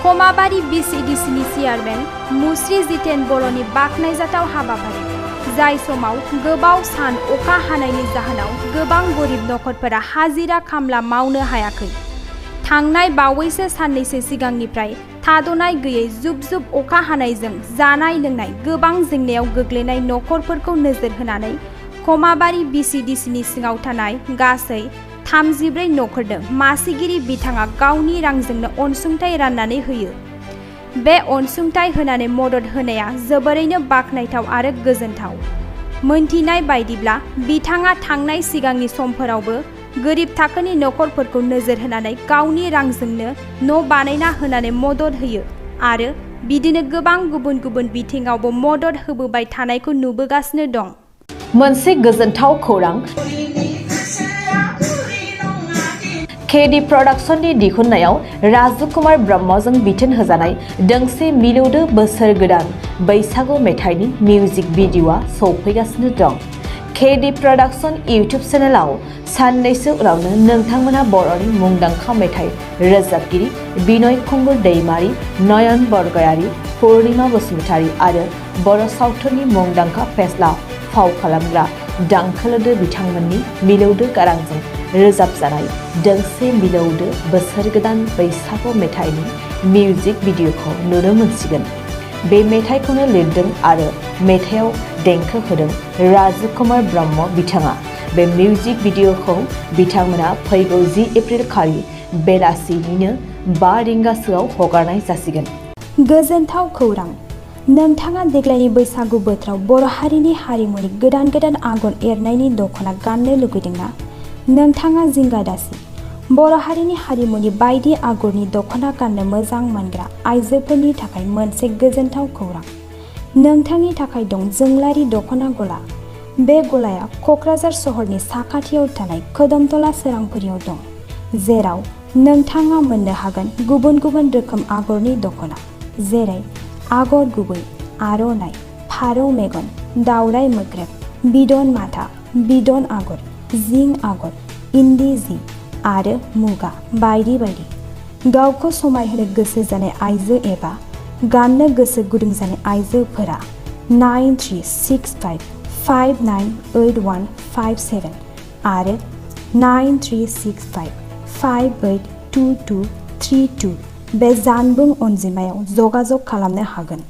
खमाबारि VCDCनि chairman मुस्रि जितेन बर'नि बाखनायजाथाव हाबाफारि जाय समाव गोबाव सान अखा हानायनि जाहोनाव गोबां गरिब नखरफोरा हाजिरा खामला मावनो हायाखै। थांनाय बावैसो साननैसो सिगांनिफ्राय थाद'नाय गैयै जुब जुब अखा हानायजों जानाय लोंनाय गोबां जेंनायाव गोग्लैनाय नखरफोरखौ नोजोर होनानै खमाबारि VCDCनि सिङाव थानाय गासै 34 नखरनो मासिगिरि बिथाङा गावनि रांजोंनो अनसुंथाइ राननानै होयो। बे अनसुंथाइ होनानै मदद होनाया जोबोरैनो बाखनायथाव आरो गोजोनथाव। मोनथिनाय बायदिब्ला बिथाङा थांनाय सिगांनि समफोरावबो गोरिब थाखोनि नखरफोरखौ नोजोर होनानै गावनि रांजोंनो न' बानायना होनानै मदद होयो आरो बिदिनो गोबां गुबुन गुबुन बिथिङावबो मदद होबोबाय थानायखौ नुबोगासिनो दं। मोनसे गोजोनथाव खौरां केडी प्रडाक्शननि दिहुननायाव राजकुमार ब्रह्मजों बिथोन होजानाय दोंसे मिलौदो बोसोर गोदान बैसागु मेथाइनि मिउजिक भिडिअ'आ सौफैगासिनो दं। केडी प्रडाक्शन इउट्युब चेनेलाव साननैसो उनावनो नोंथांमोना बर'नि मुंदांखा मेथाइ रोजाबगिरि बिनय खुंगुर दैमारि, नयन बरगयारि, पुर्णिमा बसुमतारी आरो बर' सावथुननि मुंदांखा फेस्ला फाव खालामग्रा दांखोलोदो बिथांमोननि मिलौदो गारांजों रोजाबजानाय दोंसे मिलौदो बोसोर गोदान बैसागु मेथाइनि मिउजिक भिडिअ'खौ नुनो मोनसिगोन। बे मेथाइखौनो लिरदों आरो मेथाइआव देंखो होदों राजकुमार ब्रह्म बिथाङा। बे मिउजिक भिडिअ'खौ बिथांमोना फैगौ 10 एप्रिल खालि बेलासिनिनो 5 रिंगासोआव हगारनाय जासिगोन। गोजोनथाव खौरां! नोंथाङा देग्लायनि बैसागु बोथोराव बर' हारिनि हारिमुनि गोदान गोदान आगर एरनायनि दख'ना गाननो लुगैदोंना? नोंथाङा जिंगा दासि। बर' हारिनि हारिमुनि बायदि आगरनि दख'ना गाननो मोजां मोनग्रा आइजोफोरनि थाखाय मोनसे गोजोनथाव खौरां। नोंथांनि थाखाय दं जोंलारि दख'ना गला। बे गलाया क'क्राझार सहरनि साखाथियाव थानाय खोदोमतला सोरांफुरियाव दं, जेराव नोंथाङा मोननो हागोन गुबुन गुबुन रोखोम आगरनि दख'ना, जेरै आगर गुबै, आर'नाइ, फारौ मेगन, दावराइ मोख्रेब, बिदन माथा, बिदन आगर, जिं आगर, इन्दि जि आरो मुगा बायदि बायदि। गावखौ समायहोनो गोसो जानाय आइजो एबा गाननो गोसो गुदुं जानाय आइजोफोरा 9365598157 आरो 9365582232 बे जानबुं अनजिमायाव जगाजग खालामनो हागोन।